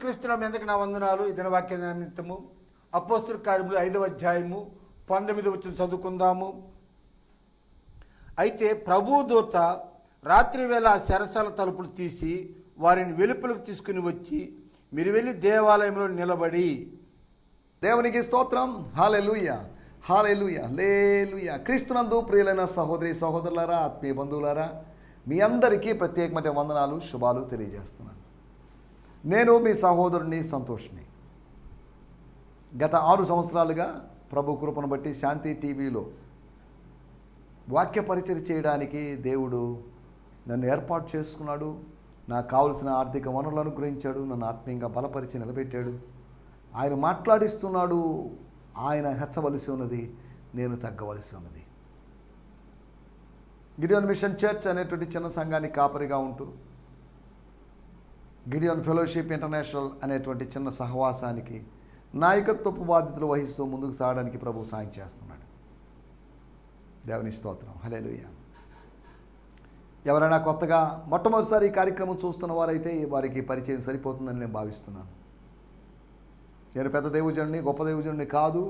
యేసుక్రీస్తు మీ అందరికీ నా వందనాలు. ఈ దినవాక్య నిమిత్తము అపోస్తలుల కార్యములు 5వ అధ్యాయము 19వ వచనం చదువుకుందాము. అయితే ప్రభువు దూత రాత్రి వేళ చెరసాల తలుపులు తీసి వారిని వెలుపలకు తీసుకుని వచ్చి మీరు వెళ్ళి దేవాలయంలో నిలబడి. దేవునికి స్తోత్రం. హల్లెలూయా, హల్లెలూయా, హల్లెలూయా. క్రీస్తునందు ప్రియులైన సహోదరి సహోదరులారా, ఆత్మీయ బంధువులారా, మీ అందరికీ ప్రత్యేకమైన వందనాలు, శుభాలు తెలియజేస్తున్నాను. నేను మీ సహోదరుని సంతోష్ని. గత 6 సంవత్సరాలుగా ప్రభు కృపను బట్టి శాంతి టీవీలో వాక్య పరిచయం చేయడానికి దేవుడు నన్ను ఏర్పాటు చేసుకున్నాడు. నాకు కావలసిన ఆర్థిక వనరులను అనుగ్రహించాడు. నన్ను ఆత్మీయంగా బలపరిచి నిలబెట్టాడు. ఆయన మాట్లాడిస్తున్నాడు. ఆయన హెచ్చవలసి ఉన్నది, నేను తగ్గవలసి ఉన్నది. గిడియోన్ మిషన్ చర్చ్ అనేటువంటి చిన్న సంఘానికి కాపరిగా ఉంటూ గిడియోన్ ఫెలోషిప్ ఇంటర్నేషనల్ అనేటువంటి చిన్న సహవాసానికి నాయకత్వపు బాధ్యతలు వహిస్తూ ముందుకు సాగడానికి ప్రభు సాయం చేస్తున్నాడు. దేవుని స్తోత్రం. హల్లెలూయా. ఎవరైనా కొత్తగా మొట్టమొదటిసారి ఈ కార్యక్రమం చూస్తున్న వారైతే వారికి పరిచయం సరిపోతుందని నేను భావిస్తున్నాను. నేను పెద్ద దేవుజనుడిని, గొప్ప దేవుజనుడిని కాదు.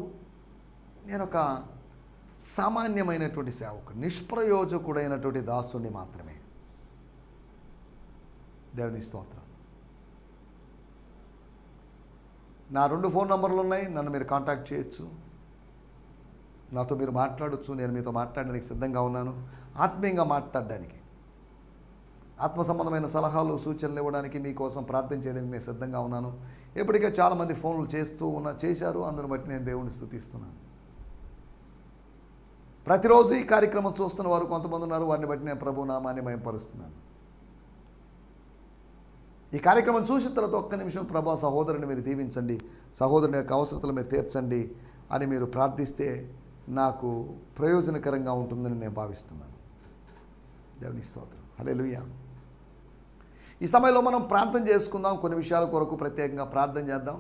నేను ఒక సామాన్యమైనటువంటి సేవకుడు, నిష్ప్రయోజకుడైనటువంటి దాసుని మాత్రమే. దేవుని స్తోత్రం. నా 2 ఫోన్ నంబర్లు ఉన్నాయి. నన్ను మీరు కాంటాక్ట్ చేయొచ్చు, నాతో మీరు మాట్లాడవచ్చు. నేను మీతో మాట్లాడడానికి సిద్ధంగా ఉన్నాను. ఆత్మీయంగా మాట్లాడడానికి, ఆత్మ సంబంధమైన సలహాలు సూచనలు ఇవ్వడానికి, మీకోసం ప్రార్థన చేయడానికి నేను సిద్ధంగా ఉన్నాను. ఇప్పటికే చాలామంది ఫోన్లు చేశారు. అందుని బట్టి నేను దేవుని స్తుతిస్తున్నాను. ప్రతిరోజు ఈ కార్యక్రమం చూస్తున్న వారు కొంతమంది ఉన్నారు. వారిని బట్టి నేను ప్రభు నామాన్ని మహిమపరుస్తున్నాను. ఈ కార్యక్రమం చూసిన తర్వాత ఒక్క నిమిషం ప్రభా సహోదరుని మీరు దీవించండి, సహోదరుని యొక్క అవసరతలు మీరు తీర్చండి అని మీరు ప్రార్థిస్తే నాకు ప్రయోజనకరంగా ఉంటుందని నేను భావిస్తున్నాను. దేవుని స్తోత్రం. హల్లెలూయా. ఈ సమయంలో మనం ప్రార్థన చేసుకుందాం. కొన్ని విషయాల కొరకు ప్రత్యేకంగా ప్రార్థన చేద్దాం.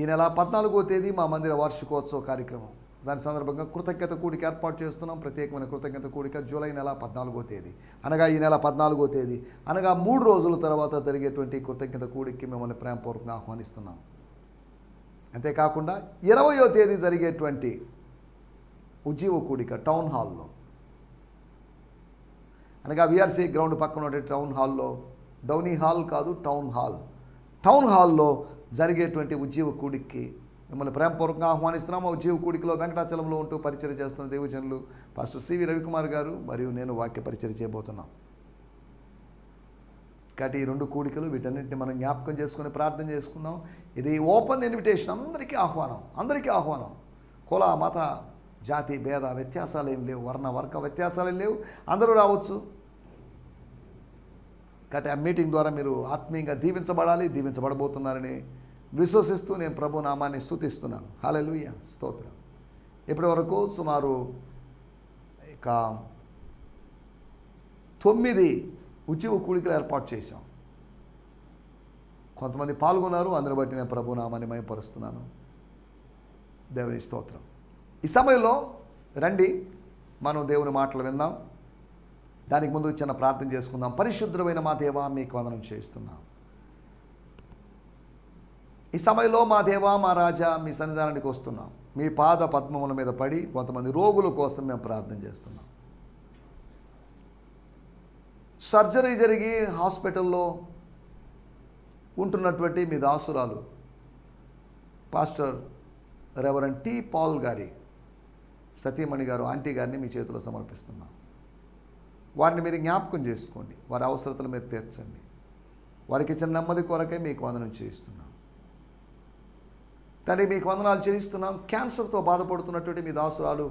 ఈ నెల 14వ తేదీ మా మందిర వార్షికోత్సవ కార్యక్రమం. దాని సందర్భంగా కృతజ్ఞత కూడిక ఏర్పాటు చేస్తున్నాం. ప్రత్యేకమైన కృతజ్ఞత కూడిక జూలై నెల 14వ తేదీ అనగా ఈ నెల 14వ తేదీ అనగా 3 రోజుల తర్వాత జరిగేటువంటి కృతజ్ఞత కూడికి మిమ్మల్ని ప్రేమపూర్వకంగా ఆహ్వానిస్తున్నాం. అంతేకాకుండా 20వ తేదీ జరిగేటువంటి ఉజ్జీవ కూడిక టౌన్ హాల్లో అనగా విఆర్సీ గ్రౌండ్ పక్కన ఉండే టౌన్ హాల్లో, డౌనీ హాల్ కాదు, టౌన్ హాల్లో జరిగేటువంటి ఉజ్జీవ కూడికి మిమ్మల్ని ప్రేమపూర్వకంగా ఆహ్వానిస్తున్నాము. ఉజ్జీవ కూడికలో వెంకటాచలంలో ఉంటూ పరిచయం చేస్తున్న దేవుజనులు పాస్టర్ సివి రవికుమార్ గారు మరియు నేను వాక్య పరిచయం చేయబోతున్నాం. కాబట్టి ఈ 2 కూడికలు, వీటన్నింటిని మనం జ్ఞాపకం చేసుకుని ప్రార్థన చేసుకుందాం. ఇది ఓపెన్ ఇన్విటేషన్, అందరికీ ఆహ్వానం. కుల మత జాతి భేద వ్యత్యాసాలు ఏం లేవు, వర్ణ వర్గ వ్యత్యాసాలు ఏం లేవు, అందరూ రావచ్చు. కాబట్టి ఆ మీటింగ్ ద్వారా మీరు ఆత్మీయంగా దీవించబడబోతున్నారని విశ్వసిస్తూ నేను ప్రభు నామాన్ని స్తుతిస్తున్నాను. హల్లెలూయా, స్తోత్రం. ఇప్పటి వరకు సుమారు 9 ఉజ్జీవ కూడికలు ఏర్పాటు చేశాం. కొంతమంది పాల్గొన్నారు. అందుని బట్టి నేను ప్రభు నామాన్ని మహిమపరుస్తున్నాను. దేవుని స్తోత్రం. ఈ సమయంలో రండి, మనం దేవుని మాటలు విందాం. దానికి ముందు చిన్న ప్రార్థన చేసుకుందాం. పరిశుద్ధమైన మా దేవా, మీకు వందనం చేస్తున్నాం. ఈ సమయంలో మా దేవా, మా రాజా, మీ సన్నిధానానికి వస్తున్నాం. మీ పాద పద్మముల మీద పడి కొంతమంది రోగుల కోసం మేము ప్రార్థన చేస్తున్నాం. సర్జరీ జరిగి హాస్పిటల్లో ఉంటున్నటువంటి మీ దాసురాలు పాస్టర్ రెవరెండ్ టి. పాల్ గారి సతీమణి గారు, ఆంటీ గారిని మీ చేతిలో సమర్పిస్తున్నాం. వారిని మీరు జ్ఞాపకం చేసుకోండి. వారి అవసరతలు మీరు తీర్చండి. వారికి ఇచ్చిన నెమ్మది కొరకే మీకు వందనం చేయిస్తున్నాం. తండ్రి, మీకు వందనాలు చెల్లిస్తున్నాం. క్యాన్సర్తో బాధపడుతున్నటువంటి మీ దాసురాలు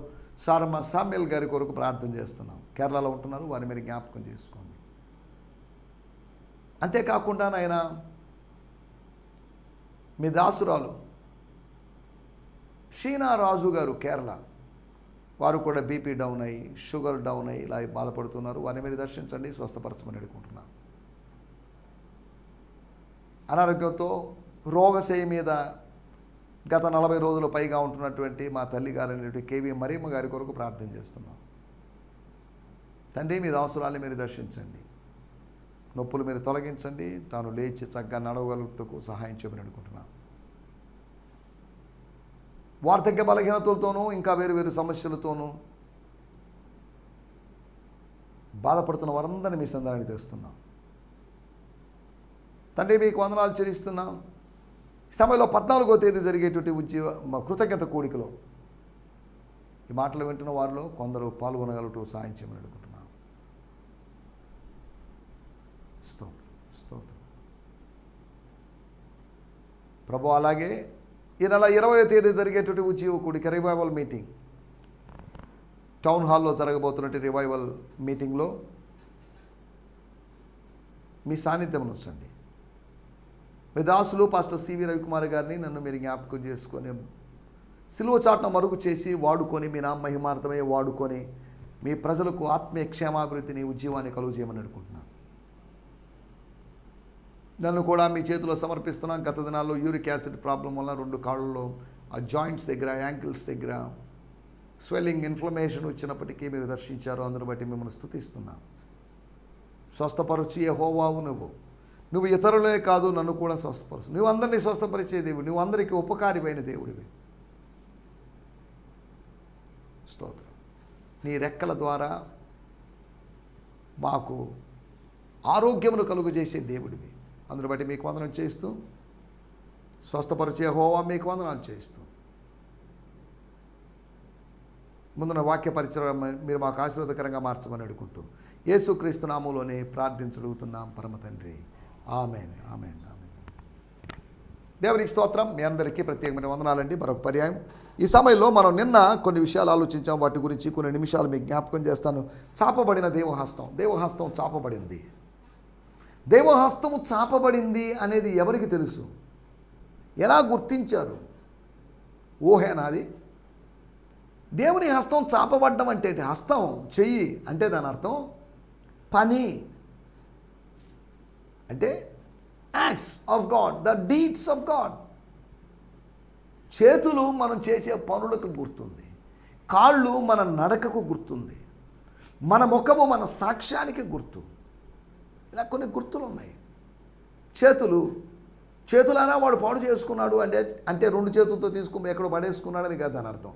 సామ్యుల్ గారి కొరకు ప్రార్థన చేస్తున్నాం. కేరళలో ఉంటున్నారు. వారిని మీరు జ్ఞాపకం చేసుకోండి. అంతేకాకుండా నాయన, మీ దాసురాలు షీనా రాజు గారు కేరళ, వారు కూడా బీపీ డౌన్ అయ్యి, షుగర్ డౌన్ అయ్యి ఇలా బాధపడుతున్నారు. వారిని మీరు దర్శించండి, స్వస్థపరచమని అడుగుకుంటున్నాను. అనారోగ్యంతో రోగశయ మీద గత 40 రోజుల పైగా ఉంటున్నటువంటి మా తల్లి గారైనటువంటి కేవీ మరియమ్మ గారి కొరకు ప్రార్థన చేస్తున్నాం. తండ్రి, మీ దాసురాల్ని మీరు దర్శించండి. నొప్పులు మీరు తొలగించండి. తాను లేచి చక్కగా నడవగలుగుటకు సహాయం చేయమని అనుకుంటున్నాను. వార్ధక్య బలహీనతలతోనూ ఇంకా వేరు వేరు సమస్యలతోనూ బాధపడుతున్న వారందరినీ మీ సంధానాన్ని తెస్తున్నాం. తండ్రి, మీకు వందనాలు చెల్లిస్తున్నాం. ఈ సమయంలో 14వ తేదీ జరిగేటువంటి కృతజ్ఞత కూడికలో ఈ మాటలు వింటున్న వారిలో కొందరు పాల్గొనగలుగుతూ సాయం చేయమని అడుగుతున్నాం. స్తోత్రం, స్తోత్రం ప్రభు. అలాగే ఈ నెల 20వ తేదీ జరిగేటువంటి ఉజ్జీవ కూడిక రివైవల్ మీటింగ్ టౌన్ హాల్లో జరగబోతున్నటువంటి రివైవల్ మీటింగ్లో మీ సాన్నిధ్యం ఉంచండి. మీ దాసులు పాస్టర్ సివి రవికుమార్ గారిని నన్ను మీరు జ్ఞాపకం చేసుకొని సిలువ చాటున మరుగు చేసి వాడుకొని మీ నామ మహిమార్థమై వాడుకొని మీ ప్రజలకు ఆత్మీయ క్షేమాభివృద్ధిని ఉజ్జీవాన్ని కలుగు చేయమని అనుకుంటున్నాను. నన్ను కూడా మీ చేతిలో సమర్పిస్తున్నాను. గత దినాల్లో యూరిక్ యాసిడ్ ప్రాబ్లం వల్ల 2 కాళ్ళలో ఆ జాయింట్స్ దగ్గర, యాంకిల్స్ దగ్గర స్వెల్లింగ్, ఇన్ఫ్లమేషన్ వచ్చినప్పటికీ మీరు దర్శించారు. అందును బట్టి మిమ్మల్ని స్తుతిస్తున్నాను. స్వస్థపరచు యెహోవావు నువ్వు ఇతరులే కాదు, నన్ను కూడా స్వస్థపరచు. నువ్వు అందరినీ స్వస్థపరిచే దేవుడు, నువ్వు అందరికీ ఉపకారివైన దేవుడివి. స్తోత్రం. నీ రెక్కల ద్వారా మాకు ఆరోగ్యమును కలుగు చేసే దేవుడివి. అందును బట్టి మీకు వందనం చేస్తూ, స్వస్థపరిచే యెహోవా మీకు వందనాలు చేస్తూ, ముందున వాక్య పరిచయం మీరు మాకు ఆశీర్వాదకరంగా మార్చమని అడుగుకుంటూ యేసుక్రీస్తు నామములోనే ప్రార్థించగలుగుతున్నాం పరమ తండ్రి. ఆమేన్, ఆమేన్, ఆమేన్. దేవునికి స్తోత్రం. మీ అందరికీ ప్రత్యేకమైన వందనాలండి. మరొక పర్యాయం ఈ సమయంలో మనం నిన్న కొన్ని విషయాలు ఆలోచించాం. వాటి గురించి కొన్ని నిమిషాలు మీకు జ్ఞాపకం చేస్తాను. చాపబడిన దేవహస్తం. దేవహస్తం చాపబడింది. దేవహస్తము చాపబడింది అనేది ఎవరికి తెలుసు? ఎలా గుర్తించారు? ఊహేనాది? దేవుని హస్తం చాపబడ్డం అంటే ఏంటి? హస్తం, చెయ్యి అంటే దాని అర్థం పని, అంటే acts of God, the deeds of God. చేతులు మనం చేసే పనులకు గుర్తుంది, కాళ్ళు మన నడకకు గుర్తుంది, మన ముఖము మన సాక్ష్యానికి గుర్తు. ఇలా కొన్ని గుర్తులు ఉన్నాయి. చేతులైనా వాడు పాడు చేసుకున్నాడు అంటే 2 చేతులతో తీసుకుని ఎక్కడో పడేసుకున్నాడని కాదు దాని అర్థం.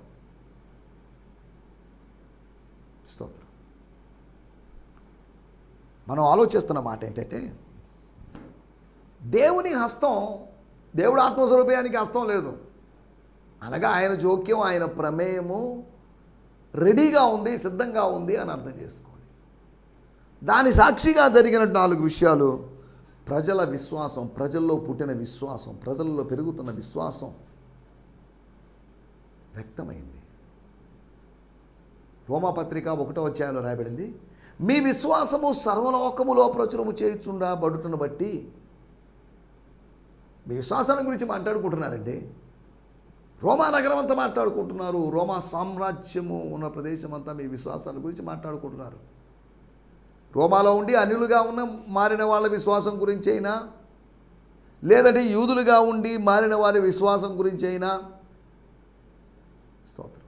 స్తోత్రం. మనం ఆలోచిస్తున్న మాట ఏంటంటే, దేవుని హస్తం, దేవుడు ఆత్మస్వరూపానికి హస్తం లేదు అనగా ఆయన జోక్యం, ఆయన ప్రమేయము రెడీగా ఉంది, సిద్ధంగా ఉంది అని అర్థం చేసుకోండి. దాని సాక్షిగా జరిగిన 4 విషయాలు. ప్రజల విశ్వాసం, ప్రజల్లో పుట్టిన విశ్వాసం, ప్రజల్లో పెరుగుతున్న విశ్వాసం వ్యక్తమైంది. రోమాపత్రిక 1వ అధ్యాయంలో రాయబడింది, మీ విశ్వాసము సర్వలోకములో ప్రచురము చేయుచుండా బడుటను బట్టి. మీ విశ్వాసాన్ని గురించి మాట్లాడుకుంటున్నారండి. రోమా నగరం అంతా మాట్లాడుకుంటున్నారు. రోమా సామ్రాజ్యము ఉన్న ప్రదేశం అంతా మీ విశ్వాసాన్ని గురించి మాట్లాడుకుంటున్నారు. రోమాలో ఉండి అన్యులుగా మారిన వాళ్ళ విశ్వాసం గురించి అయినా, లేదంటే యూదులుగా ఉండి మారిన వారి విశ్వాసం గురించి అయినా, స్తోత్రం,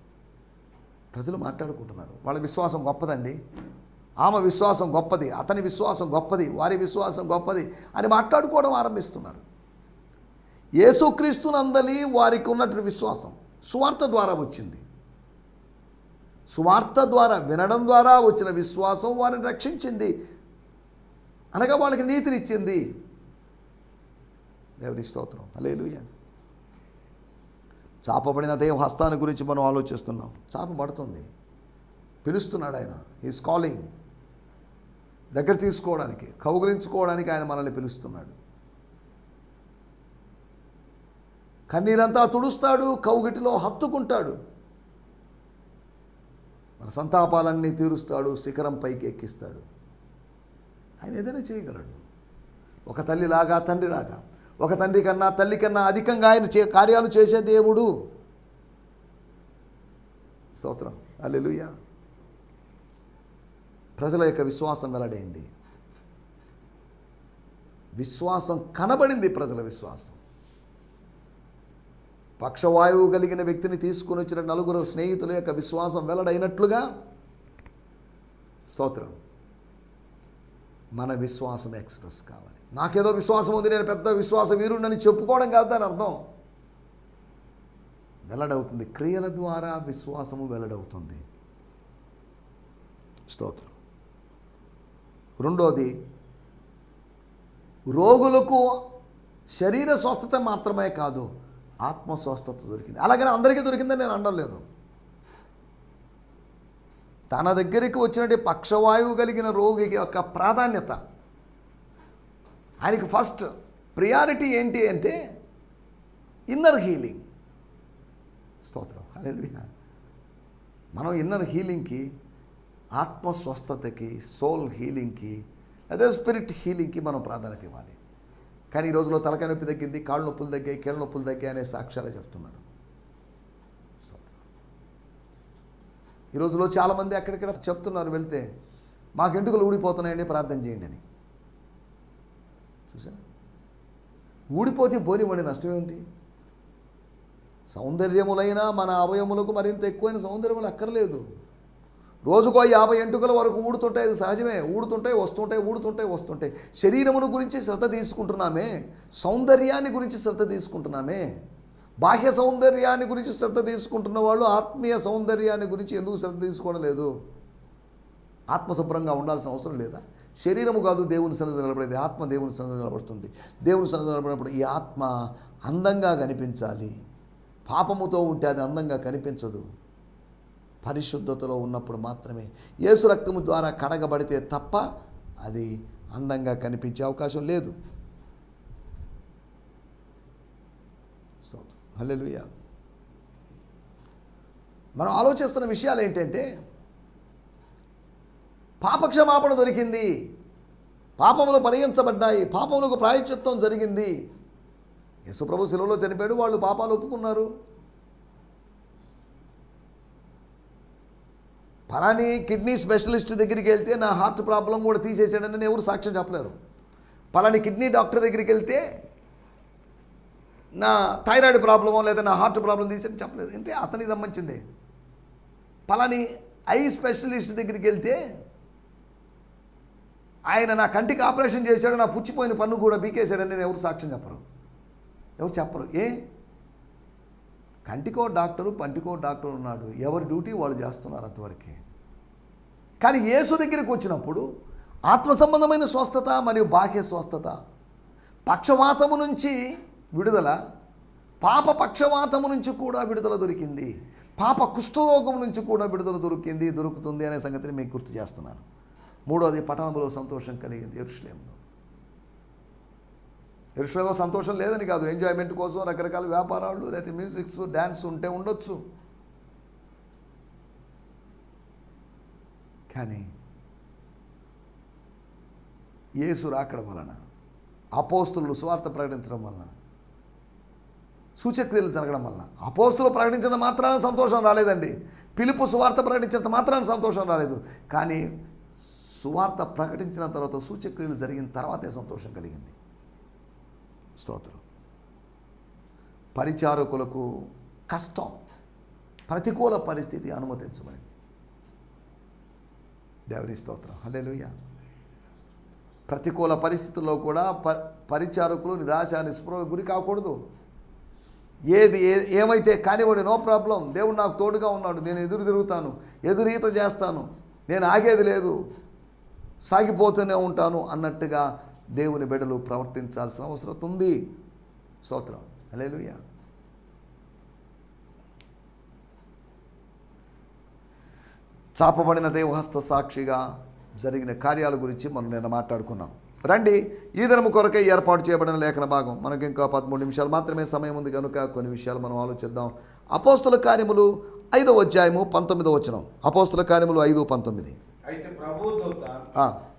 ప్రజలు మాట్లాడుకుంటున్నారు. వాళ్ళ విశ్వాసం గొప్పదండి, ఆమె విశ్వాసం గొప్పది, అతని విశ్వాసం గొప్పది, వారి విశ్వాసం గొప్పది అని మాట్లాడుకోవడం ఆరంభిస్తున్నారు. యేసుక్రీస్తునందలి వారికి ఉన్నటువంటి విశ్వాసం సువార్త ద్వారా వచ్చింది. సువార్త ద్వారా, వినడం ద్వారా వచ్చిన విశ్వాసం వారిని రక్షించింది, అనగా వాళ్ళకి నీతినిచ్చింది. దేవుని స్తోత్రం, హల్లెలూయా. చాపబడిన దేవహస్తాన్ని గురించి మనం ఆలోచిస్తున్నాం. చాపబడుతుంది, పిలుస్తున్నాడు ఆయన. He's calling. దగ్గర తీసుకోవడానికి, కౌగిలించుకోవడానికి ఆయన మనల్ని పిలుస్తున్నాడు. కన్నీరంతా తుడుస్తాడు, కౌగిటిలో హత్తుకుంటాడు, మన సంతాపాలన్నీ తీరుస్తాడు, శిఖరం పైకి ఎక్కిస్తాడు. ఆయన ఏదైనా చేయగలడు. ఒక తల్లిలాగా, తండ్రిలాగా, ఒక తండ్రి కన్నా తల్లి కన్నా అధికంగా ఆయన కార్యాలు చేసే దేవుడు. స్తోత్రం, హల్లెలూయా. ప్రజల యొక్క విశ్వాసం వెల్లడైంది. విశ్వాసం కనబడింది. ప్రజల విశ్వాసం. పక్షవాయువు కలిగిన వ్యక్తిని తీసుకుని వచ్చిన 4 స్నేహితుల యొక్క విశ్వాసం వెల్లడైనట్లుగా, స్తోత్రం, మన విశ్వాసం ఎక్స్ప్రెస్ కావాలి. నాకేదో విశ్వాసం ఉంది, నేను పెద్ద విశ్వాస వీరుణ్ణని చెప్పుకోవడం కాదు దాని అర్థం. వెల్లడవుతుంది, క్రియల ద్వారా విశ్వాసము వెల్లడవుతుంది. స్తోత్రం. రెండోది, రోగులకు శరీర స్వస్థత మాత్రమే కాదు, ఆత్మ స్వస్థత దొరికింది. అలాగని అందరికీ దొరికిందని నేను అనడం లేదు. తన దగ్గరికి వచ్చినట్టు పక్షవాయువు కలిగిన రోగి యొక్క ప్రాధాన్యత, ఆయనకి ఫస్ట్ ప్రియారిటీ ఏంటి అంటే ఇన్నర్ హీలింగ్. స్తోత్రం. హల్లెలూయా. మనం ఇన్నర్ హీలింగ్కి, ఆత్మ స్వస్థతకి, సోల్ హీలింగ్కి, అదే స్పిరిట్ హీలింగ్కి మనం ప్రాధాన్యత ఇవ్వాలి. కానీ ఈ రోజులో తలకాయ నొప్పి తగ్గింది, కాళ్ళు నొప్పులు తగ్గాయి, కీళ్ళ నొప్పులు తగ్గాయి అనే సాక్ష్యాలే చెప్తున్నారు. ఈ రోజులో చాలామంది అక్కడిక్కడ చెప్తున్నారు, వెళ్తే మాకు ఎంటుకలు ఊడిపోతున్నాయండి ప్రార్థన చేయండి అని. చూసారా? ఊడిపోతే పోనివ్వండి, నష్టం ఏమిటి? సౌందర్యములైనా మన అవయములకు మరింత ఎక్కువైన సౌందర్యములు అక్కర్లేదు. రోజుకో 50 ఎంటుకల వరకు ఊడుతుంటాయి, అది సహజమే. ఊడుతుంటాయి, వస్తుంటాయి, ఊడుతుంటాయి, వస్తుంటాయి. శరీరమును గురించి శ్రద్ధ తీసుకుంటున్నామే, సౌందర్యాన్ని గురించి శ్రద్ధ తీసుకుంటున్నామే. బాహ్య సౌందర్యాన్ని గురించి శ్రద్ధ తీసుకుంటున్న వాళ్ళు ఆత్మీయ సౌందర్యాన్ని గురించి ఎందుకు శ్రద్ధ తీసుకోవడం లేదు? ఆత్మశుభ్రంగా ఉండాల్సిన అవసరం లేదా? శరీరము కాదు దేవుని సన్నిధిలో నిలబడేది, ఆత్మ దేవుని సన్నిధిలో నిలబడుతుంది. దేవుని సన్నిధిలో నిలబడినప్పుడు ఈ ఆత్మ అందంగా కనిపించాలి. పాపముతో ఉంటే అది అందంగా కనిపించదు. పరిశుద్ధతలో ఉన్నప్పుడు మాత్రమే, యేసు రక్తము ద్వారా కడగబడితే తప్ప అది అందంగా కనిపించే అవకాశం లేదు. హల్లెలూయా. మనం ఆలోచిస్తున్న విషయాలు ఏంటంటే, పాపక్షమాపణ దొరికింది, పాపములు పరిహరించబడ్డాయి, పాపములకు ప్రాయశ్చిత్తం జరిగింది. యేసుప్రభు శిలువలో చనిపోయాడు, వాళ్ళు పాపాలు ఒప్పుకున్నారు. పలాని కిడ్నీ స్పెషలిస్ట్ దగ్గరికి వెళ్తే నా హార్ట్ ప్రాబ్లం కూడా తీసేసాడని ఎవరు సాక్ష్యం చెప్పలేరు. పలాని కిడ్నీ డాక్టర్ దగ్గరికి వెళ్తే నా థైరాయిడ్ ప్రాబ్లమో లేదా నా హార్ట్ ప్రాబ్లం తీసేది చెప్పలేదు. అంటే అతనికి సంబంధించింది. పలాని ఐ స్పెషలిస్ట్ దగ్గరికి వెళ్తే ఆయన నా కంటికి ఆపరేషన్ చేశాడు, నా పుచ్చిపోయిన పన్ను కూడా బీకేశాడని నేను ఎవరు సాక్ష్యం చెప్పరు, ఎవరు చెప్పరు. కంటికో డాక్టరు, పంటికో డాక్టర్ ఉన్నాడు, ఎవరి డ్యూటీ వాళ్ళు చేస్తున్నారు అంతవరకే. కానీ యేసు దగ్గరికి వచ్చినప్పుడు ఆత్మ సంబంధమైన స్వస్థత మరియు బాహ్య స్వస్థత, పక్షవాతము నుంచి విడుదల, పాప పక్షవాతము నుంచి కూడా విడుదల దొరికింది, పాప కుష్ఠరోగం నుంచి కూడా విడుదల దొరుకుతుంది అనే సంగతిని మీకు గుర్తు చేస్తున్నాను. మూడోది, పట్టణంలో సంతోషం కలిగింది. ఎరుషలేములో సంతోషం లేదని కాదు, ఎంజాయ్మెంట్ కోసం రకరకాల వ్యాపారాలు లేకపోతే మ్యూజిక్స్, డ్యాన్స్ ఉంటే ఉండొచ్చు. కానీ యేసు రాకడ వలన, అపోస్తులు సువార్త ప్రకటించడం వలన, సూచక్రియలు జరగడం వలన, అపోస్తులు ప్రకటించడం మాత్రాన సంతోషం రాలేదండి. పిలుపు సువార్త ప్రకటించడం మాత్రాన సంతోషం రాలేదు. కానీ సువార్త ప్రకటించిన తర్వాత, సూచక్రియలు జరిగిన తర్వాతే సంతోషం కలిగింది. స్తోత్రం. పరిచారకులకు కష్టం, ప్రతికూల పరిస్థితి అనుమతించబడింది. దేవుని స్తోత్రం. హల్లెలూయా. ప్రతికూల పరిస్థితుల్లో కూడా పరిచారకులు నిరాశ నిస్పృహలకు గురి కాకూడదు. ఏమైతే కానివ్వండి, నో ప్రాబ్లం, దేవుడు నాకు తోడుగా ఉన్నాడు, నేను ఎదురు తిరుగుతాను, ఎదురీత చేస్తాను, నేను ఆగేది లేదు, సాగిపోతూనే ఉంటాను అన్నట్టుగా దేవుని బిడ్డలు ప్రవర్తించాల్సిన అవసరం ఉంది. స్తోత్రం. హల్లెలూయా. చాపబడిన దేవహస్త సాక్షిగా జరిగిన కార్యాల గురించి మనం నిన్న మాట్లాడుకున్నాం. రండి, ఈ దినము కొరకై ఏర్పాటు చేయబడిన లేఖన భాగం. మనకి ఇంకా 13 నిమిషాలు మాత్రమే సమయం ఉంది కనుక కొన్ని విషయాలు మనం ఆలోచిద్దాం. అపోస్తుల కార్యములు 5వ అధ్యాయము 19వ వచనం. అపోస్తుల కార్యములు 5:19. అయితే ప్రభువు దూత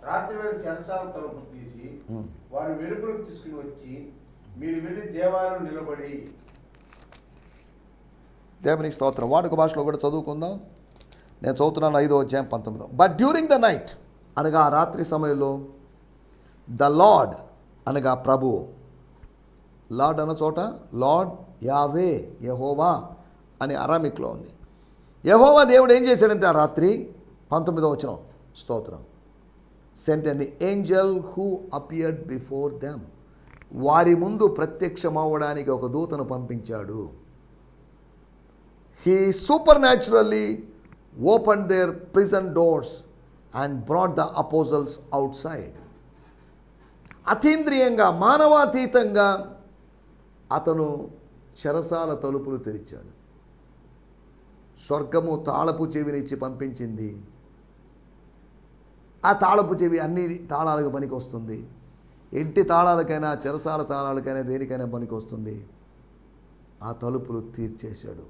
రాత్రి వేళ చెరసాల తలుపులు తీసి వారి వెలుపలకు తీసుకుని వచ్చి, మీరు వెళ్ళి దేవాలయం నిలబడి. దేవునికి స్తోత్రం. వాడుక భాషలో కూడా చదువుకుందాం. నేను చదువుతున్నాను 5వ అధ్యాయం 19. బట్ డ్యూరింగ్ ద నైట్, అనగా రాత్రి సమయంలో, ద లార్డ్ అనగా ప్రభు, లార్డ్ అన్న చోట లార్డ్ యావే, యెహోవా అని అరామిక్లో ఉంది. యెహోవా దేవుడు ఏం చేశాడంటే ఆ రాత్రి 19వ వచనం, స్తోత్రం, sent an angel who appeared before them. వారి ముందు ప్రత్యక్షమవ్వడానికి ఒక దూతను పంపించాడు. He supernaturally open their prison doors and brought the apostles outside. అతీంద్రియంగా, మానవాతీతంగా అతను చెరసాల తలుపులు తెరిచాడు. స్వర్గము తాళపు చెవినిచ్చి పంపించింది. ఆ తాళపు చెవి అన్ని తాళాలకు పనికి వస్తుంది. ఇంటి తాళాలకైనా, చెరసాల తాళాలకైనా, దేనికైనా పనికి వస్తుంది. ఆ తలుపులు తీర్చేశాడు.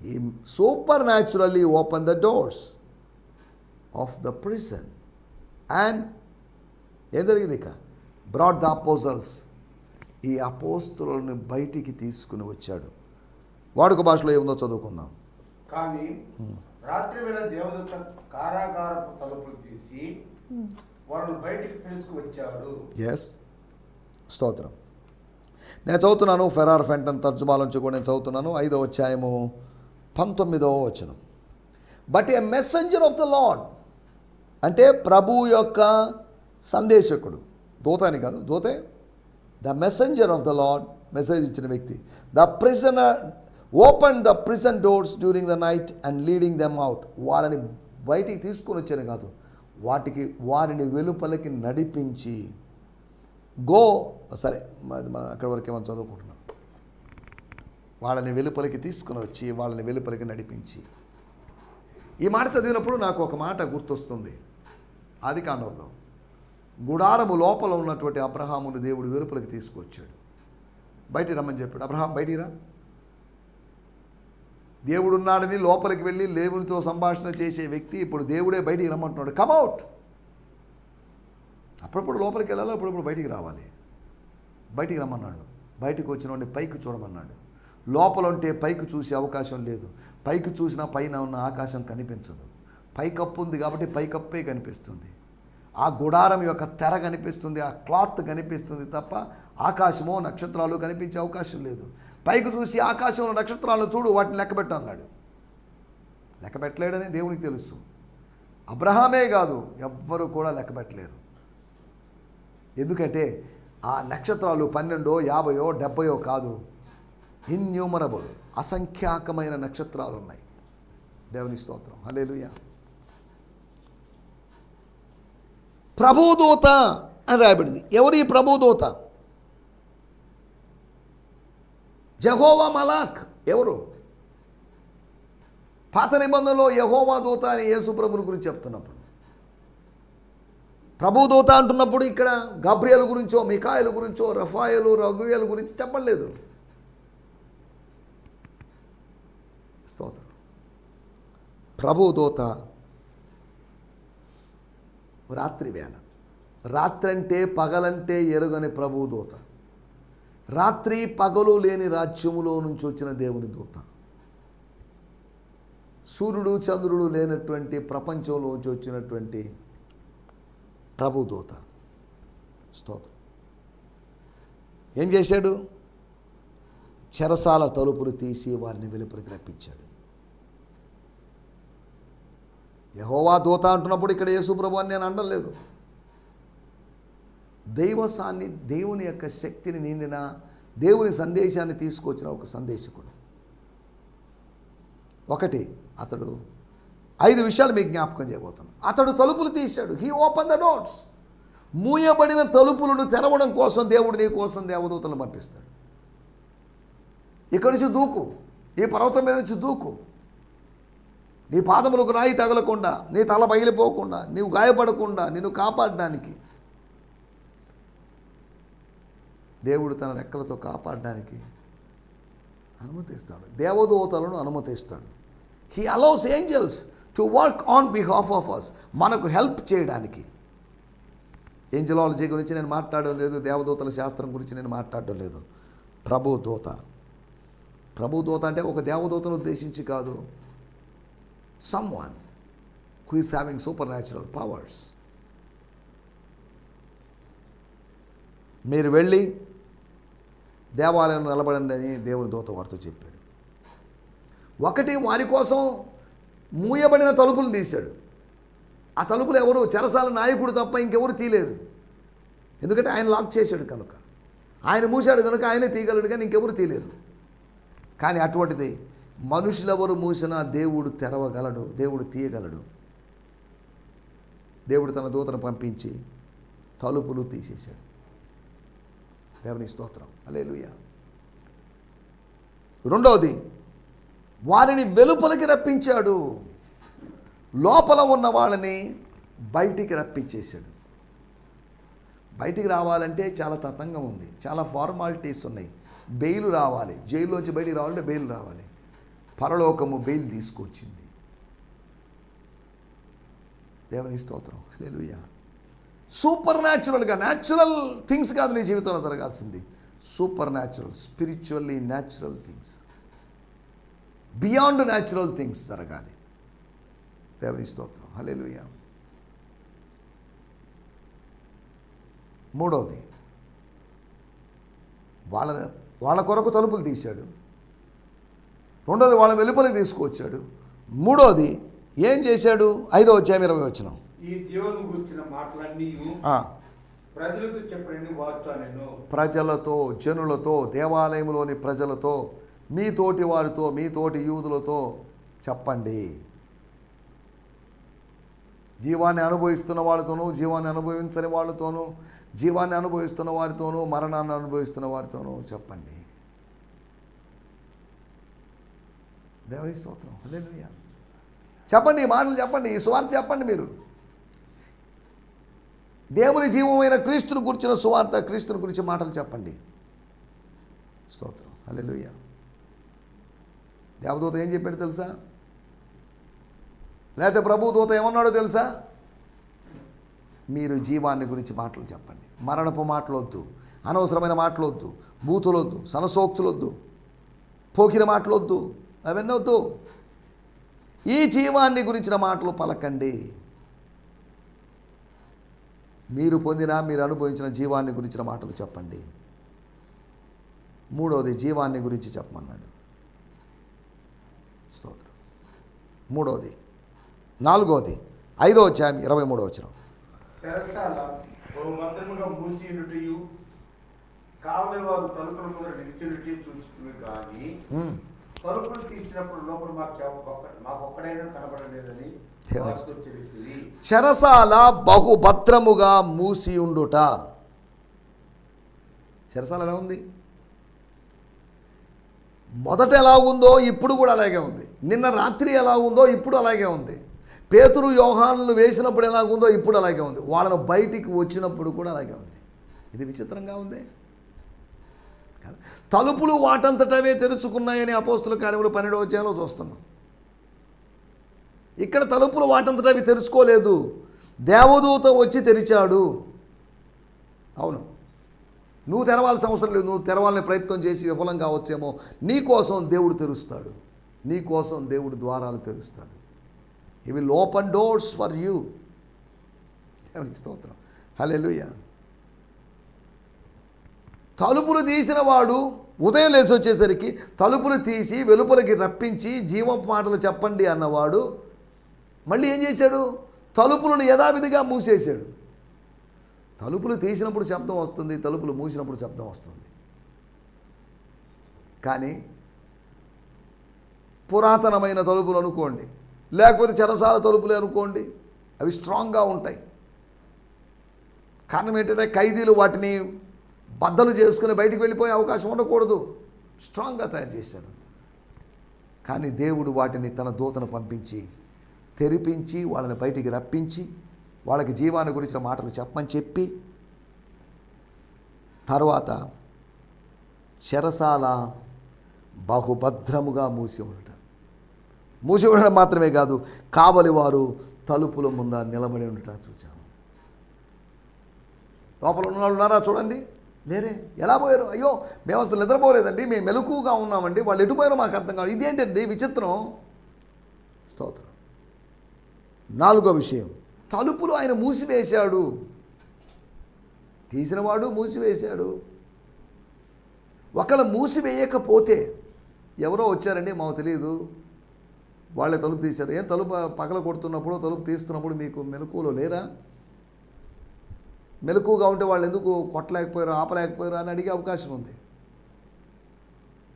ఈ super naturally open the doors of the prison and ఏం జరిగింది? ఇక బ్రాట్ ద అపోజల్స్, ఈ అపోస్తులను బయటికి తీసుకుని వచ్చాడు. వాడుక భాషలో ఏముందో చదువుకుందాం. కానీ రాత్రి వేళ దేవదూత కారాగారపు తలుపులు తీసి వారిని బయటికి తీసుకువచ్చాడు. ఎస్, స్తోత్రం. నేను చదువుతున్నాను ఫెరార్ ఫెంటన్ తర్జుమాల నుంచి కూడా నేను చదువుతున్నాను. 5వ అధ్యాయము 19వ వచనం. But a messenger of the Lord, అంటే ప్రభు యొక్క సందేశకుడు. దూత అని కాదు, దూతే the messenger of the Lord, message ఇచ్చిన వ్యక్తి. The prisoner open the prison doors during the night and leading them out. వాళ్ళని బయటికి తీసుకొని వచ్చాను కాదు, వారిని వెలుపలికి నడిపించి గో, సరే మనం అక్కడి వరకే మనం చదువుకుంటున్నాం. వాళ్ళని వెలుపలికి తీసుకుని వచ్చి వాళ్ళని వెలుపలికి నడిపించి. ఈ మాట చదివినప్పుడు నాకు ఒక మాట గుర్తొస్తుంది. ఆదికాండంలో గుడారము లోపల ఉన్నటువంటి అబ్రహామును దేవుడు వెలుపలికి తీసుకొచ్చాడు. బయటికి రమ్మని చెప్పాడు. అబ్రహాం బయటికి రా. దేవుడున్నాడని లోపలికి వెళ్ళి దేవునితో సంభాషణ చేసే వ్యక్తి ఇప్పుడు దేవుడే బయటికి రమ్మంటున్నాడు. కమ్అవుట్. అప్పుడప్పుడు లోపలికి వెళ్ళాలి, అప్పుడప్పుడు బయటికి రావాలి. బయటికి రమ్మన్నాడు. బయటికి వచ్చిన వాడిని పైకి చూడమన్నాడు. లోపల ఉంటే పైకి చూసే అవకాశం లేదు. పైకి చూసినా పైన ఉన్న ఆకాశం కనిపించదు. పైకప్పు ఉంది కాబట్టి పైకప్పే కనిపిస్తుంది. ఆ గుడారం యొక్క తెర కనిపిస్తుంది, ఆ క్లాత్ కనిపిస్తుంది తప్ప ఆకాశమో నక్షత్రాలు కనిపించే అవకాశం లేదు. పైకి చూసి ఆకాశంలో నక్షత్రాలను చూడు, వాటిని లెక్కబెట్టు అన్నాడు. లెక్కబెట్టలేడని దేవునికి తెలుసు. అబ్రహామే కాదు, ఎవ్వరూ కూడా లెక్కబెట్టలేరు. ఎందుకంటే ఆ నక్షత్రాలు 12, 50, 70 కాదు, ఇన్యూమరబుల్, అసంఖ్యాకమైన నక్షత్రాలు ఉన్నాయి. దేవుని స్తోత్రం, హల్లెలూయా. ప్రభుదూత అని రాయబడింది. ఎవరు ఈ ప్రభుదూత? యెహోవా మలాక్. ఎవరు? పాత నిబంధనలో యెహోవా దూత అని యేసు ప్రభుని గురించి చెప్తున్నప్పుడు, ప్రభుదూత అంటున్నప్పుడు ఇక్కడ గబ్రియల్ గురించో, మికాయలు గురించో, రఫాయలు, రగుయలు గురించి చెప్పలేదు. స్తోత్రం. ప్రభుదూత రాత్రి వేళ, రాత్రంటే పగలంటే ఎరుగని ప్రభుదూత, రాత్రి పగలు లేని రాజ్యములో నుంచి వచ్చిన దేవుని దూత, సూర్యుడు చంద్రుడు లేనటువంటి ప్రపంచంలోంచి వచ్చినటువంటి ప్రభుదూత. స్తోత్రం. ఏం చేశాడు? చెరసాల తలుపులు తీసి వారిని వెలుపలికి రప్పించాడు. యెహోవా దూత అంటున్నప్పుడు ఇక్కడ యేసు ప్రభు అని నేను అనలేదు. దేవుని యొక్క శక్తిని నిండిన, దేవుని సందేశాన్ని తీసుకొచ్చిన ఒక సందేశకుడు. ఒకటి, అతడు 5 విషయాలు మీకు జ్ఞాపకం చేయబోతున్నాను. అతడు తలుపులు తీశాడు. He open the doors. మూయబడిన తలుపులను తెరవడం కోసం దేవుడు నీ కోసం దేవదూతలను పంపిస్తాడు. ఇక్కడి నుంచి దూకు, ఈ పర్వతం మీద నుంచి దూకు. నీ పాదములకు రాయి తగలకుండా, నీ తల పగిలిపోకుండా, నీవు గాయపడకుండా నిన్ను కాపాడడానికి దేవుడు తన రెక్కలతో కాపాడడానికి అనుమతిస్తాడు. దేవదూతలను అనుమతిస్తాడు. He allows angels to work on behalf of us. మనకు హెల్ప్ చేయడానికి. ఏంజలాలజీ గురించి నేను మాట్లాడడం లేదు, దేవదూతల శాస్త్రం గురించి నేను మాట్లాడడం లేదు. ప్రభుదూత అంటే ఒక దేవదూతను ఉద్దేశించి కాదు, someone who is having supernatural powers. మీరు వెళ్ళి దేవాలయం నిలబడండి అని దేవుని దూత వారితో చెప్పాడు. ఒకటి, వారి కోసం మూయబడిన తలుపులు తీశాడు. ఆ తలుపులు ఎవరు, చెరసాల నాయకుడు తప్ప ఇంకెవరు తీయలేరు. ఎందుకంటే ఆయన లాక్ చేశాడు కనుక, ఆయన మూసాడు కనుక ఆయనే తీయగలడు, కానీ ఇంకెవరు తీయలేరు. కానీ అటువంటిది మనుషులెవరు మూసినా దేవుడు తెరవగలడు, దేవుడు తీయగలడు. దేవుడు తన దూతను పంపించి తలుపులు తీసేశాడు. దేవుని స్తోత్రం, హల్లెలూయా. రెండవది, వారిని వెలుపలికి రప్పించాడు. లోపల ఉన్న వాళ్ళని బయటికి రప్పించేశాడు. బయటికి రావాలంటే చాలా తతంగం ఉంది, చాలా ఫార్మాలిటీస్ ఉన్నాయి. బెయిల్ రావాలి, జైల్లోంచి బయటికి రావాలంటే బెయిల్ రావాలి. పరలోకము బెయిల్ తీసుకొచ్చింది. దేవుని స్తోత్రం, హల్లెలూయా. సూపర్ న్యాచురల్గా, న్యాచురల్ థింగ్స్ కాదు నీ జీవితంలో జరగాల్సింది, super natural, spiritually natural things, beyond natural things జరగాలి. దేవుని స్తోత్రం, హల్లెలూయా. మూడవది, వాళ్ళ కొరకు తలుపులు తీశాడు. రెండోది, వాళ్ళ వెలుపలికి తీసుకువచ్చాడు. మూడోది ఏం చేశాడు? 5వ అధ్యాయం 20వ వచనం. ఈ దేవుని గురించిన మాటలన్నీ ప్రజలతో చెప్పండి, వారితో నేను, ప్రజలతో, జనులతో, దేవాలయంలోని ప్రజలతో, మీ తోటి వారితో, మీ తోటి యూదులతో చెప్పండి. జీవాన్ని అనుభవిస్తున్న వాళ్ళతోనూ, జీవాన్ని అనుభవించని వాళ్ళతోనూ, జీవాన్ని అనుభవిస్తున్న వారితోనూ, మరణాన్ని అనుభవిస్తున్న వారితోనూ చెప్పండి. దేవుని స్తోత్రం, హల్లెలూయా. చెప్పండి, ఈ మాటలు చెప్పండి, ఈ సువార్త చెప్పండి. మీరు దేవుని జీవమైన క్రీస్తుని గురించిన సువార్త, క్రీస్తుని గురించి మాటలు చెప్పండి. స్తోత్రం, హల్లెలూయా. దేవదూత ఏం చెప్పాడు తెలుసా? లేకపోతే ప్రభు దూత ఏమన్నాడో తెలుసా? మీరు జీవాన్ని గురించి మాటలు చెప్పండి. మరణపు మాటలొద్దు, అనవసరమైన మాటలొద్దు, బూతులొద్దు, సనసోక్తులొద్దు, పోకిన మాటలొద్దు, అవన్నీ వద్దు. ఈ జీవాన్ని గురించిన మాటలు పలకండి. మీరు పొందిన, మీరు అనుభవించిన జీవాన్ని గురించిన మాటలు చెప్పండి. మూడవది, జీవాన్ని గురించి చెప్పమన్నాడు. స్తోత్రం. మూడవది. నాలుగవది, 5వ అధ్యాయం 23వ వచనం. చెరసాల బహుభద్రముగా మూసియుటయు కావలి వారు తలుపుల ముందర నిలిచినట్టు చూస్తుంది, కానీ తలుపులు తీసినప్పుడు లోపల మాకొక్కడైనా కనబడలేదని తెలిసింది. చెరసాల బహుభద్రముగా మూసి ఉండుట. చెరసాల ఎలా ఉంది? మొదట ఎలా ఉందో ఇప్పుడు కూడా అలాగే ఉంది. నిన్న రాత్రి ఎలా ఉందో ఇప్పుడు అలాగే ఉంది. పేతురు యోహానులు వేసినప్పుడు ఎలాగుందో ఇప్పుడు అలాగే ఉంది. వాళ్ళను బయటికి వచ్చినప్పుడు కూడా అలాగే ఉంది. ఇది విచిత్రంగా ఉంది. తలుపులు వాటంతటవే తెరుచుకున్నాయని అపోస్తుల కార్యములు 12వ అధ్యాయంలో చూస్తున్నాం. ఇక్కడ తలుపులు వాటంతటవి తెరుచుకోలేదు, దేవదూత వచ్చి తెరిచాడు. అవును, నువ్వు తెరవాల్సిన అవసరం లేదు. నువ్వు తెరవాలని ప్రయత్నం చేసి విఫలం కావచ్చేమో, నీ కోసం దేవుడు తెరుస్తాడు. నీ కోసం దేవుడు ద్వారాలు తెరుస్తాడు. He will open doors for you. స్తోత్రం, హల్లెలూయా. తలుపులు తీసిన వాడు ఉదయం లేచి వచ్చేసరికి తలుపులు తీసి వెలుపలికి రప్పించి జీవపు మాటలు చెప్పండి అన్నవాడు మళ్ళీ ఏం చేశాడు? తలుపులను యథావిధిగా మూసేశాడు. తలుపులు తీసినప్పుడు శబ్దం వస్తుంది, తలుపులు మూసినప్పుడు శబ్దం వస్తుంది. కానీ పురాతనమైన తలుపులు అనుకోండి, లేకపోతే చెరసాల తలుపులే అనుకోండి, అవి స్ట్రాంగ్గా ఉంటాయి. కారణం ఏంటంటే ఖైదీలు వాటిని బద్దలు చేసుకుని బయటికి వెళ్ళిపోయే అవకాశం ఉండకూడదు, స్ట్రాంగ్గా తయారు చేశారు. కానీ దేవుడు వాటిని తన దూతను పంపించి తెరిపించి వాళ్ళని బయటికి రప్పించి వాళ్ళకి జీవాన్ని గురించిన మాటలు చెప్పమని చెప్పి, తర్వాత చెరసాల బహుభద్రముగా మూసి ఉండడం మాత్రమే కాదు, కావలి వారు తలుపుల ముంద నిలబడి ఉండటం చూచాము. లోపల ఉన్న వాళ్ళు ఉన్నారా చూడండి? లేరే. ఎలా పోయారు? అయ్యో మేము అసలు నిద్రపోలేదండి, మేము మెలకుగా ఉన్నామండి, వాళ్ళు ఎటుపోయారో మాకు అర్థం కాదు. ఇదేంటండి విచిత్రం. స్తోత్రం. 4వ విషయం, తలుపులు ఆయన మూసివేశాడు. తీసినవాడు మూసివేశాడు. ఒకళ్ళు మూసివేయకపోతే, ఎవరో వచ్చారండి మాకు తెలియదు, వాళ్ళే తలుపు తీశారు. ఏం తలుపు పగల కొడుతున్నప్పుడు తలుపు తీస్తున్నప్పుడు మీకు మెలకువలో లేరా? మెలకువగా ఉంటే వాళ్ళు ఎందుకు కొట్టలేకపోయారు, ఆపలేకపోయారు అని అడిగే అవకాశం ఉంది.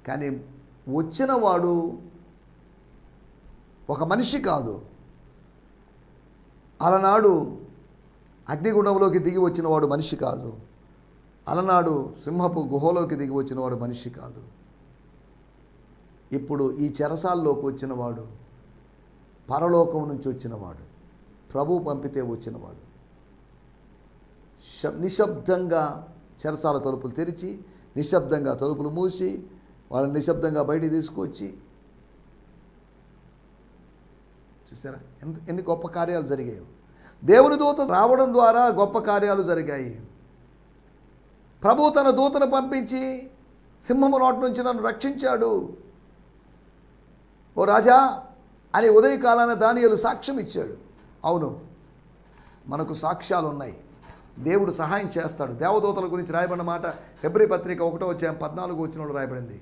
కానీ వచ్చిన వాడు ఒక మనిషి కాదు. అలనాడు అగ్నిగుండంలోకి దిగి వచ్చినవాడు మనిషి కాదు. అలనాడు సింహపు గుహలోకి దిగి వచ్చినవాడు మనిషి కాదు. ఇప్పుడు ఈ చెరసాల్లోకి వచ్చినవాడు పరలోకం నుంచి వచ్చినవాడు, ప్రభు పంపితే వచ్చినవాడు. నిశ్శబ్దంగా చెరసాల తలుపులు తెరిచి, నిశ్శబ్దంగా తలుపులు మూసి, వాళ్ళని నిశ్శబ్దంగా బయటికి తీసుకొచ్చి, చూసారా ఎన్ని గొప్ప కార్యాలు జరిగాయి. దేవుని దూత రావడం ద్వారా గొప్ప కార్యాలు జరిగాయి. ప్రభు తన దూతను పంపించి సింహము నోటి నుంచి నన్ను రక్షించాడు ఓ రాజా అని ఉదయకాలాన దానియేలు సాక్ష్యం ఇచ్చాడు. అవును, మనకు సాక్ష్యాలు ఉన్నాయి. దేవుడు సహాయం చేస్తాడు. దేవదూతల గురించి రాయబడిన మాట హెబ్రీ పత్రిక 1:14 రాయబడింది.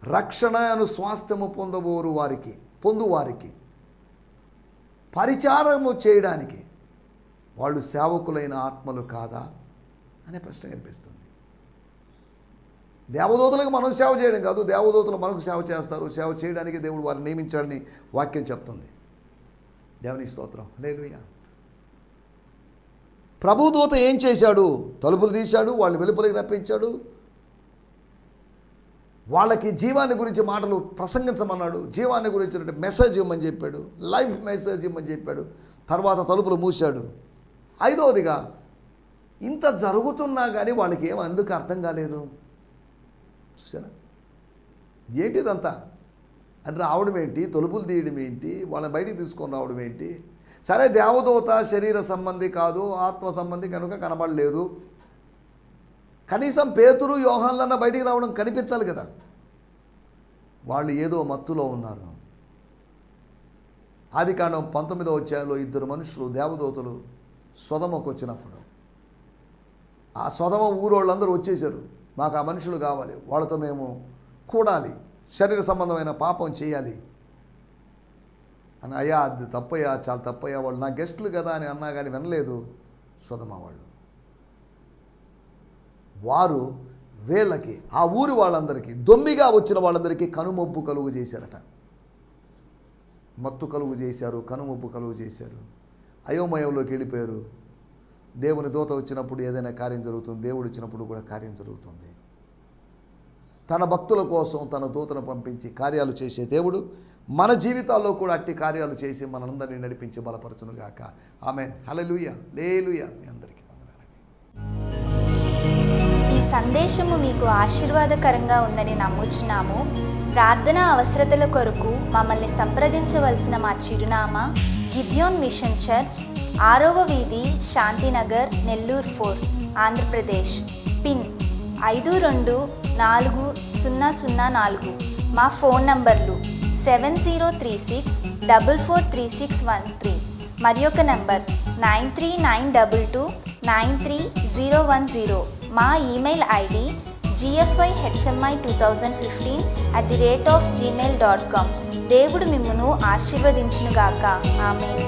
రక్షణ అను స్వాస్థ్యము పొందువారికి పరిచారము చేయడానికి వాళ్ళు సేవకులైన ఆత్మలు కాదా అనే ప్రశ్న కనిపిస్తుంది. దేవదూతలకు మనం సేవ చేయడం కాదు, దేవదూతలు మనకు సేవ చేస్తారు. సేవ చేయడానికి దేవుడు వారిని నియమించాడని వాక్యం చెప్తుంది. దేవుని స్తోత్రం, హల్లెలూయా. ప్రభుదూత ఏం చేశాడు? తలుపులు తీశాడు, వాళ్ళని వెలుపలికి రప్పించాడు, వాళ్ళకి జీవాన్ని గురించి మాటలు ప్రసంగించమన్నాడు, జీవాన్ని గురించి మెసేజ్ ఇవ్వమని చెప్పాడు, లైఫ్ మెసేజ్ ఇవ్వమని చెప్పాడు. తర్వాత తలుపులు మూశాడు. 5వదిగా ఇంత జరుగుతున్నా కానీ వాళ్ళకి ఏం అందుకు అర్థం కాలేదు. చూసారా ఏంటిదంతా అని రావడం ఏంటి, తలుపులు తీయడం ఏంటి, వాళ్ళని బయటికి తీసుకొని రావడం ఏంటి? సరే, దేవదూత శరీర సంబంధి కాదు, ఆత్మ సంబంధి కనుక కనబడలేదు. కనీసం పేతురు యోహాన్లన్న బయటికి రావడం కనిపించాలి కదా. వాళ్ళు ఏదో మత్తులో ఉన్నారు. ఆదికాండం 19వ అధ్యాయంలో 2 మనుషులు దేవదూతలు సొదమకు వచ్చినప్పుడు ఆ సొదమ ఊరోళ్ళందరూ వచ్చేసారు. మాకు ఆ మనుషులు కావాలి, వాళ్ళతో మేము కూడాలి, శరీర సంబంధమైన పాపం చేయాలి అని. అయ్యా అది తప్పయ్యా, చాలా తప్పయ్యా, వాళ్ళు నా గెస్టులు కదా అని అన్నా కానీ వినలేదు సొదమ వాళ్ళు. వారు వీళ్ళకి, ఆ ఊరి వాళ్ళందరికీ, దొమ్మిగా వచ్చిన వాళ్ళందరికీ కనుమొబ్బు కలుగు చేశారట. మత్తు కలుగు చేశారు, కనుమొబ్బు కలుగు చేశారు, అయోమయంలోకి వెళ్ళిపోయారు. దేవుని దూత వచ్చినప్పుడు ఏదైనా కార్యం జరుగుతుంది, దేవుడు వచ్చినప్పుడు కూడా కార్యం జరుగుతుంది. తన భక్తుల కోసం తన దూతను పంపించి కార్యాలు చేసే దేవుడు మన జీవితాల్లో కూడా అట్టి కార్యాలు చేసి మనందరినీ నడిపించి బలపరచునుగాక. ఆమేన్, హల్లెలూయా, హల్లెలూయా. మీ అందరికీ వందనాలండి. ఈ సందేశము మీకు ఆశీర్వాదకరంగా ఉందని నమ్ముచున్నాము. ప్రార్థన అవసరతల కొరకు మమ్మల్ని సంప్రదించవలసిన మా చిరునామా గిద్యోన్ మిషన్ చర్చ్, 6వ వీధి, శాంతినగర్, నెల్లూరు 4, ఆంధ్రప్రదేశ్. పిన్ 524004. మా ఫోన్ నంబర్లు 7036443613 మరి ఒక నంబర్ 9392293010. మా ఈమెయిల్ ఐడి gfihmi2015@gmail.com. దేవుడు మిమ్మును ఆశీర్వదించునుగాక. ఆమేన్.